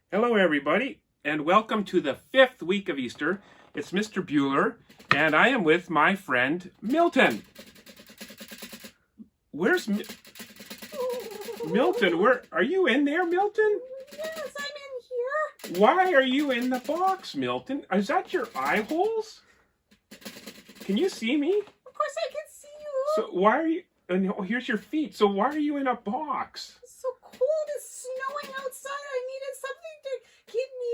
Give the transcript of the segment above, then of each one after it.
Hello, everybody, and welcome to the 5th week of Easter. It's Mr. Bueller, and I am with my friend Milton. Where's Milton? Where are you in there, Milton? Yes, I'm in here. Why are you in the box, Milton? Is that your eye holes? Can you see me? Of course I can see you. So why are you? And here's your feet. So why are you in a box? It's so cold. It's snowing outside. I needed something to keep me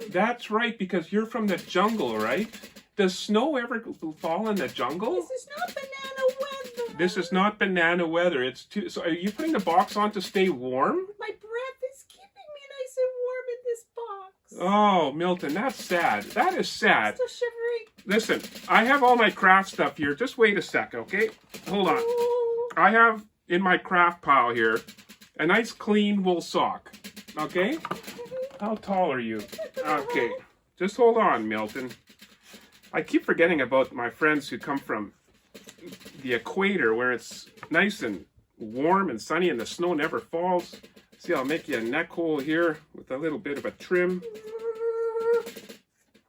warm. That's right, because you're from the jungle, right? Does snow ever fall in the jungle? This is not banana weather. This is not banana weather. It's too. So are you putting the box on to stay warm? My breath is keeping me nice and warm in this box. Oh, Milton, that's sad. That is sad. Still shivering. Listen, I have all my craft stuff here. Just wait a sec, okay? Hold on. Oh. I have in my craft pile here a nice clean wool sock. Okay? How tall are you? Okay. Just hold on, Milton. I keep forgetting about my friends who come from the equator where it's nice and warm and sunny and the snow never falls. See, I'll make you a neck hole here with a little bit of a trim.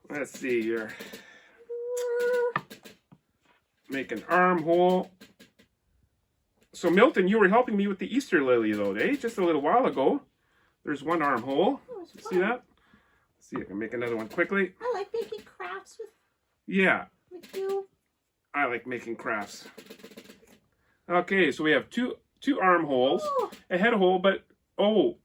Let's see here. Make an armhole. So Milton, you were helping me with the Easter lily though, eh? Just a little while ago. There's one armhole. See that? Let's see, I can make another one quickly. I like making crafts Yeah, with you. I like making crafts. Okay, so we have two armholes, Oh, a head hole, but oh,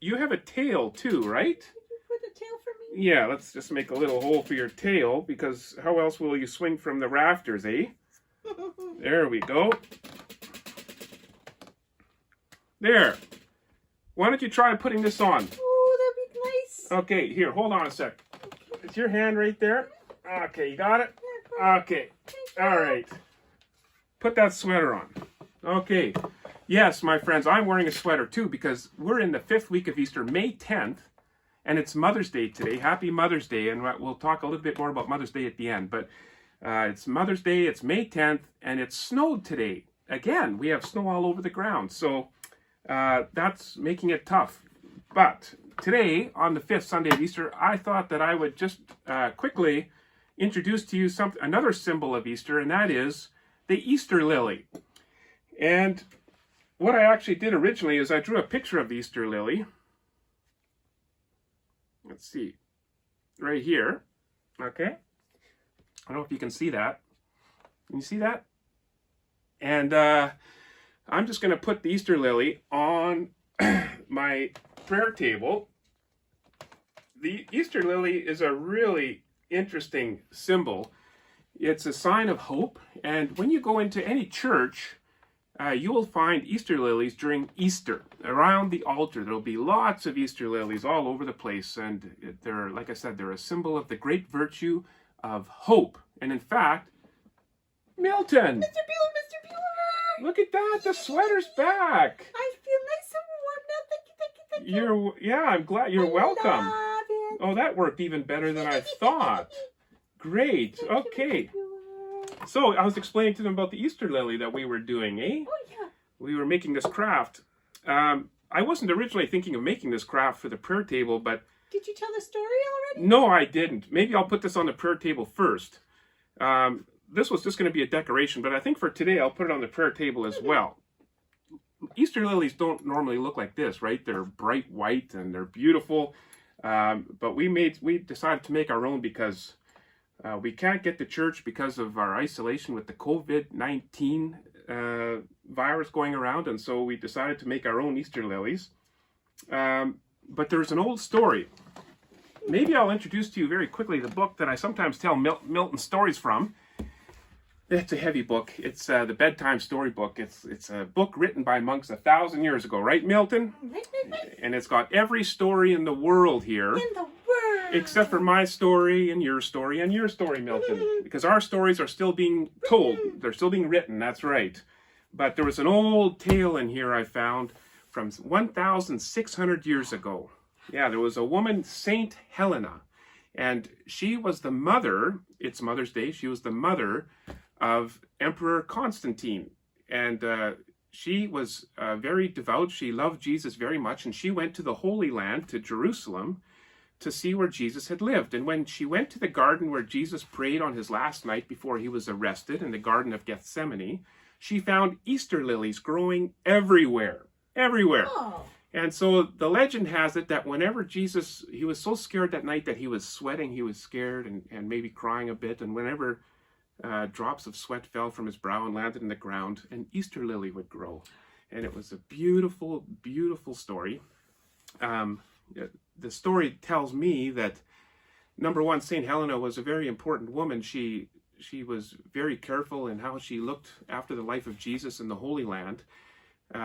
you have a tail too, right? did you put a tail for me? Yeah, let's just make a little hole for your tail, because how else will you swing from the rafters, eh? There we go. There. Why don't you try putting this on? Oh, that'd be nice. Okay, here, hold on a sec. Is your hand right there? Okay, you got it? Okay, all right. Put that sweater on. Okay. Yes, my friends, I'm wearing a sweater too because we're in the 5th week of Easter, May 10th, and it's Mother's Day today. Happy Mother's Day, and we'll talk a little bit more about Mother's Day at the end, but it's Mother's Day, it's May 10th, and it snowed today. Again, we have snow all over the ground, so that's making it tough. But today, on the 5th Sunday of Easter, I thought that I would just quickly introduce to you another symbol of Easter, and that is the Easter lily. And what I actually did originally is I drew a picture of the Easter lily. Let's see, right here. Okay, I don't know if you can see that. Can you see that? And I'm just going to put the Easter lily on my prayer table. The Easter lily is a really interesting symbol. It's a sign of hope, and when you go into any church, you will find Easter lilies during Easter. Around the altar, there will be lots of Easter lilies all over the place, and they're, like I said, they're a symbol of the great virtue of hope. And in fact, Milton! Mr. Bueller! Look at that, the sweater's back! I feel nice and warm now. Thank you. Yeah, I'm glad. You're welcome. Love it. Oh, that worked even better than I thought. Great, okay. So I was explaining to them about the Easter lily that we were doing, eh? Oh, yeah. We were making this craft. I wasn't originally thinking of making this craft for the prayer table, but Did you tell the story already? no, I didn't. Maybe I'll put this on the prayer table first. This was just going to be a decoration, but I think for today I'll put it on the prayer table as well. Easter lilies don't normally look like this, right? They're bright white and they're beautiful. But we decided to make our own because we can't get to church because of our isolation with the COVID-19 virus going around, and so we decided to make our own Easter lilies. But there's an old story. Maybe I'll introduce to you very quickly the book that I sometimes tell Milton stories from. It's a heavy book. It's the bedtime story book. It's a book written by monks 1,000 years ago, right, Milton? Right. And it's got every story in the world here. In the world. Except for my story and your story, Milton. Because our stories are still being told. They're still being written, that's right. But there was an old tale in here I found from 1,600 years ago. Yeah, there was a woman, Saint Helena. And she was the mother, it's Mother's Day, she was the mother of Emperor Constantine. And she was very devout. She loved Jesus very much, and she went to the Holy Land, to Jerusalem, to see where Jesus had lived. And when she went to the garden where Jesus prayed on his last night before he was arrested, in the Garden of Gethsemane, she found Easter lilies growing everywhere, everywhere. Oh. And so the legend has it that whenever Jesus, he was so scared that night that he was sweating, he was scared and maybe crying a bit, and whenever drops of sweat fell from his brow and landed in the ground, an Easter lily would grow. And it was a beautiful, beautiful story. The story tells me that, number one, St. Helena was a very important woman. She was very careful in how she looked after the life of Jesus in the Holy Land.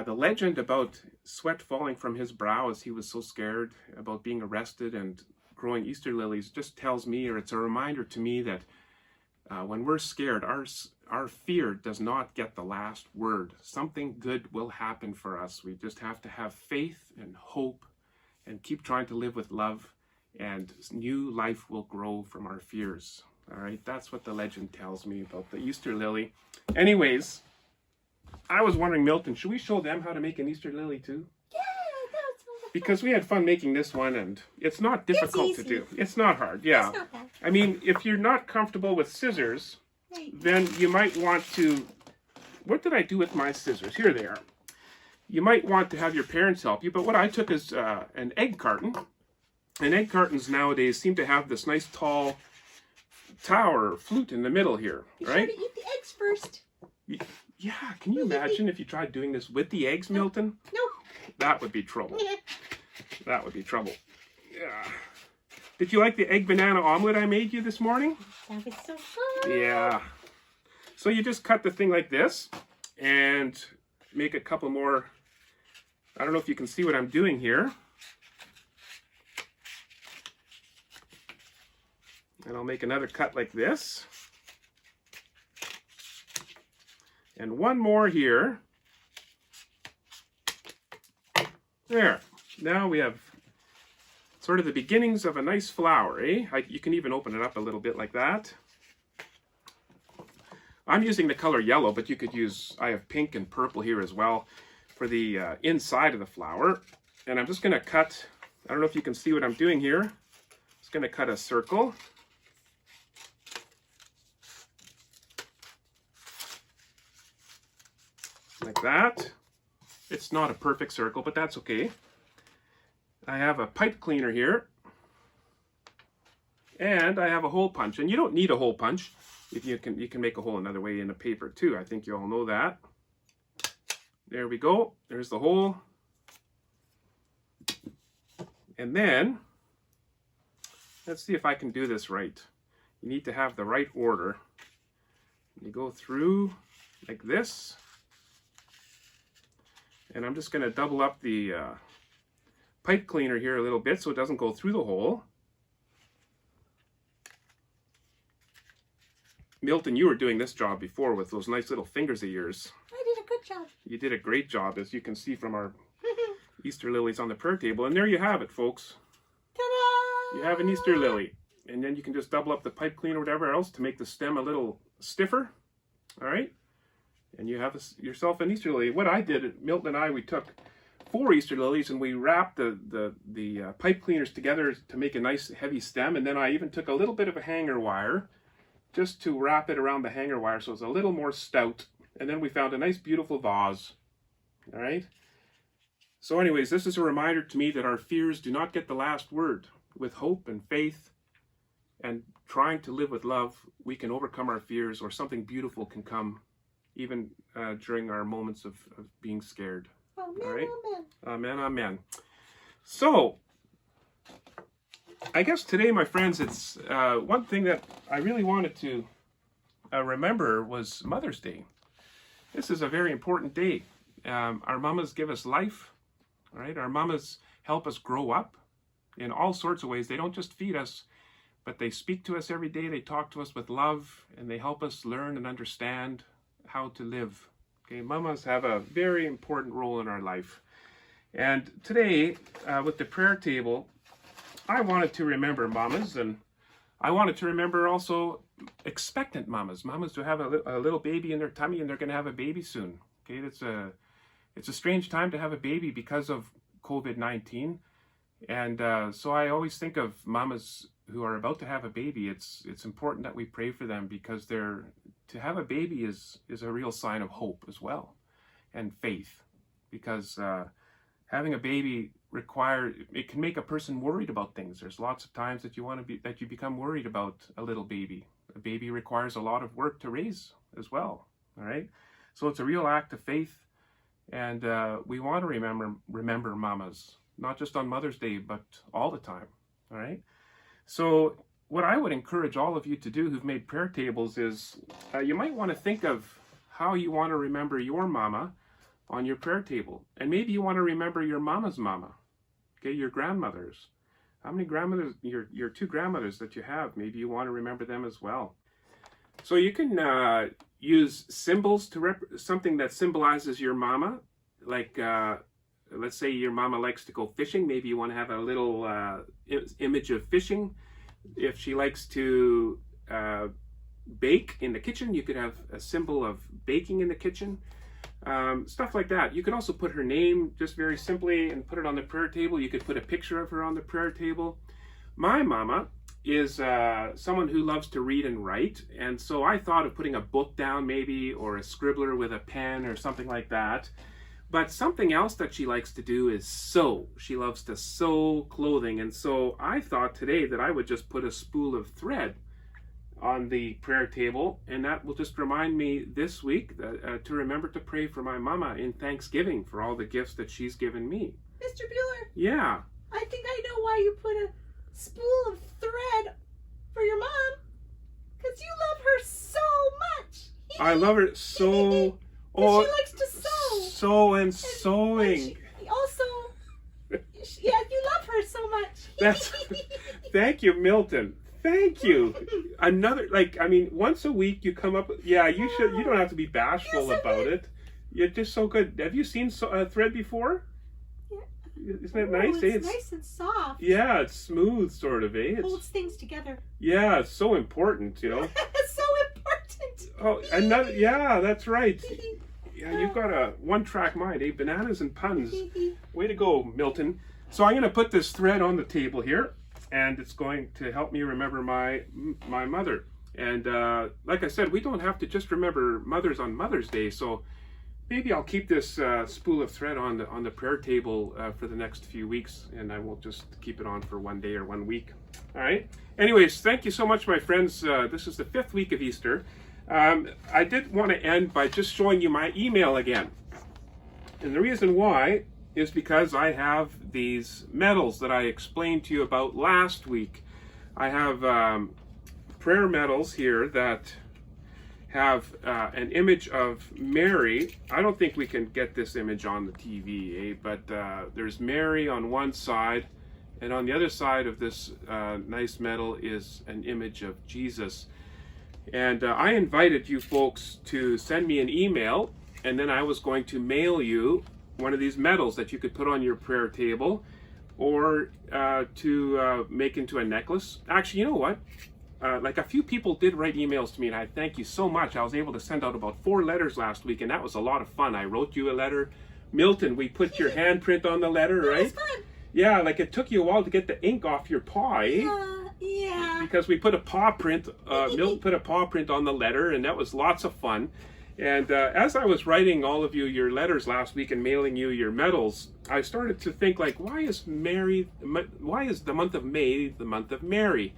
The legend about sweat falling from his brow as he was so scared about being arrested and growing Easter lilies just tells me, or it's a reminder to me, that when we're scared, our fear does not get the last word. Something good will happen for us. We just have to have faith and hope and keep trying to live with love, and new life will grow from our fears. All right, that's what the legend tells me about the Easter lily. Anyways, I was wondering, Milton, should we show them how to make an Easter lily too? Yeah, that's Because we had fun making this one, and it's not difficult to easy. do. It's not hard, yeah. It's not bad. I mean, if you're not comfortable with scissors, Right. then you might want to... What did I do with my scissors? Here they are. You might want to have your parents help you, but what I took is an egg carton. And egg cartons nowadays seem to have this nice tall tower flute in the middle here, Be right? sure to eat the eggs first. Yeah, can you imagine if you tried doing this with the eggs, Milton? No. That would be trouble. That would be trouble. Yeah. Did you like the egg banana omelet I made you this morning? That was so fun. Yeah. So you just cut the thing like this and make a couple more. I don't know if you can see what I'm doing here. And I'll make another cut like this. And one more here. There. Now we have sort of the beginnings of a nice flower, eh? You can even open it up a little bit like that. I'm using the color yellow, but you could use, I have pink and purple here as well for the inside of the flower. And I'm just going to cut, I don't know if you can see what I'm doing here. Just going to cut a circle. Like that. It's not a perfect circle, but that's okay. I have a pipe cleaner here. And I have a hole punch. And you don't need a hole punch. If you can make a hole another way in the paper too. I think you all know that. There we go. There's the hole. And then, let's see if I can do this right. You need to have the right order. You go through like this. And I'm just going to double up the pipe cleaner here a little bit so it doesn't go through the hole. Milton, you were doing this job before with those nice little fingers of yours. I did a good job. You did a great job, as you can see from our Easter lilies on the prayer table. And there you have it, folks. Ta-da! You have an Easter lily. And then you can just double up the pipe cleaner or whatever else to make the stem a little stiffer. All right? And you have yourself an Easter lily. What I did, Milton and I, we took 4 Easter lilies and we wrapped the pipe cleaners together to make a nice heavy stem. And then I even took a little bit of a hanger wire just to wrap it around the hanger wire so it's a little more stout. And then we found a nice beautiful vase. All right? So anyways, this is a reminder to me that our fears do not get the last word. With hope and faith and trying to live with love, we can overcome our fears, or something beautiful can come even during our moments of being scared. Amen, All right? amen. Amen, amen. So, I guess today, my friends, it's one thing that I really wanted to remember was Mother's Day. This is a very important day. Our mamas give us life, all right? Our mamas help us grow up in all sorts of ways. They don't just feed us, but they speak to us every day. They talk to us with love, and they help us learn and understand how to live. Okay, mamas have a very important role in our life. And today, with the prayer table, I wanted to remember mamas, and I wanted to remember also expectant mamas. Mamas who have a little baby in their tummy, and they're going to have a baby soon. Okay, that's it's a strange time to have a baby because of COVID-19. And so I always think of mamas who are about to have a baby. It's important that we pray for them, because to have a baby is a real sign of hope as well, and faith, because having a baby it can make a person worried about things. There's lots of times that you become worried about a little baby. A baby requires a lot of work to raise as well. All right, so it's a real act of faith, and we want to remember mamas, not just on Mother's Day, but all the time. All right. So what I would encourage all of you to do who've made prayer tables is you might want to think of how you want to remember your mama on your prayer table. And maybe you want to remember your mama's mama, okay, your grandmothers. How many grandmothers, your two grandmothers that you have, maybe you want to remember them as well. So you can use symbols to something that symbolizes your mama, like let's say your mama likes to go fishing. Maybe you want to have a little image of fishing. If she likes to bake in the kitchen, you could have a symbol of baking in the kitchen. Stuff like that. You could also put her name just very simply and put it on the prayer table. You could put a picture of her on the prayer table. My mama is someone who loves to read and write, and so I thought of putting a book down maybe, or a scribbler with a pen or something like that. But something else that she likes to do is sew. She loves to sew clothing, and so I thought today that I would just put a spool of thread on the prayer table, and that will just remind me this week to remember to pray for my mama in thanksgiving for all the gifts that she's given me. Mr. Bueller. Yeah. I think I know why you put a spool of thread for your mom. Because you love her so much. I love her so. Oh, she likes to sew. Sew and sewing. And also, yeah, you love her so much. Thank you, Milton. Thank you. Once a week you come up. Yeah, you should. You don't have to be bashful about it. You're just so good. Have you seen thread before? Yeah. Isn't it nice? It's nice and soft. Yeah, it's smooth, sort of. It holds things together. Yeah, it's so important, you know. It's so important. Oh, another. Yeah, that's right. Yeah, you've got a one-track mind, eh? Bananas and puns. Way to go, Milton. So I'm going to put this thread on the table here, and it's going to help me remember my mother. And like I said, we don't have to just remember mothers on Mother's Day, so maybe I'll keep this spool of thread on the prayer table for the next few weeks, and I won't just keep it on for one day or 1 week. All right? Anyways, thank you so much, my friends. This is the 5th week of Easter. I did want to end by just showing you my email again. And the reason why is because I have these medals that I explained to you about last week. I have prayer medals here that have an image of Mary. I don't think we can get this image on the TV, but there's Mary on one side, and on the other side of this nice medal is an image of Jesus. And I invited you folks to send me an email, and then I was going to mail you one of these medals that you could put on your prayer table, or to make into a necklace. Actually, you know what? Like a few people did write emails to me, and I thank you so much. I was able to send out about 4 letters last week, and that was a lot of fun. I wrote you a letter. Milton, we put your handprint on the letter, right? That was fun. Yeah, like it took you a while to get the ink off your paw, eh? Yeah. Because we put a paw print, Milton put a paw print on the letter, and that was lots of fun. And as I was writing all of you your letters last week and mailing you your medals, I started to think, like, why is the month of May the month of Mary?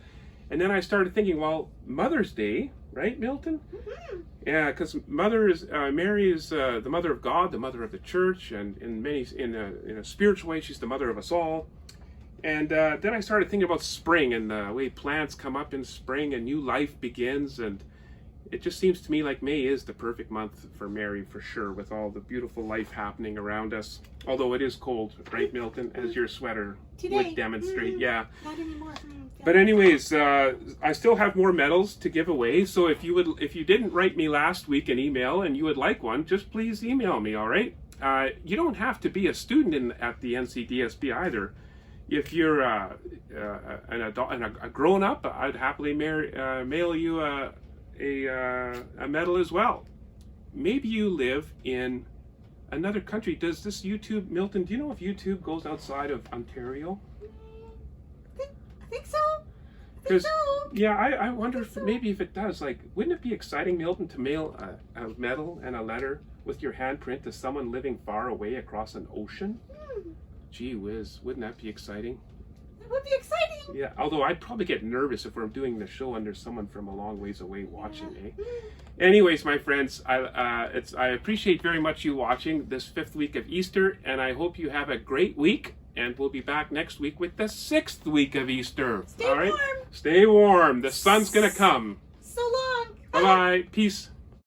And then I started thinking, well, Mother's Day, right, Milton? Mm-hmm. Yeah, because Mary is the mother of God, the mother of the church, and in a spiritual way, she's the mother of us all. And then I started thinking about spring and the way plants come up in spring and new life begins, and it just seems to me like May is the perfect month for Mary, for sure, with all the beautiful life happening around us. Although it is cold, right, Milton, as your sweater would demonstrate. Yeah. Not anymore. But anyways, I still have more medals to give away. So if you didn't write me last week an email and you would like one, just please email me. All right. You don't have to be a student at the NCDSP either. If you're an adult and a grown up, I'd happily mail you a medal as well. Maybe you live in another country. Does this YouTube, Milton, do you know if YouTube goes outside of Ontario? I think so. I think 'Cause- so. Yeah, I wonder if maybe if it does. Like, wouldn't it be exciting, Milton, to mail a medal and a letter with your handprint to someone living far away across an ocean? Gee whiz, wouldn't that be exciting? That would be exciting. Yeah, although I'd probably get nervous if we're doing the show and there's someone from a long ways away watching, eh? Anyways, my friends, I appreciate very much you watching this 5th week of Easter, and I hope you have a great week. And we'll be back next week with the 6th week of Easter. Stay All right? warm. Stay warm. The sun's gonna come. So long. Bye bye. Peace.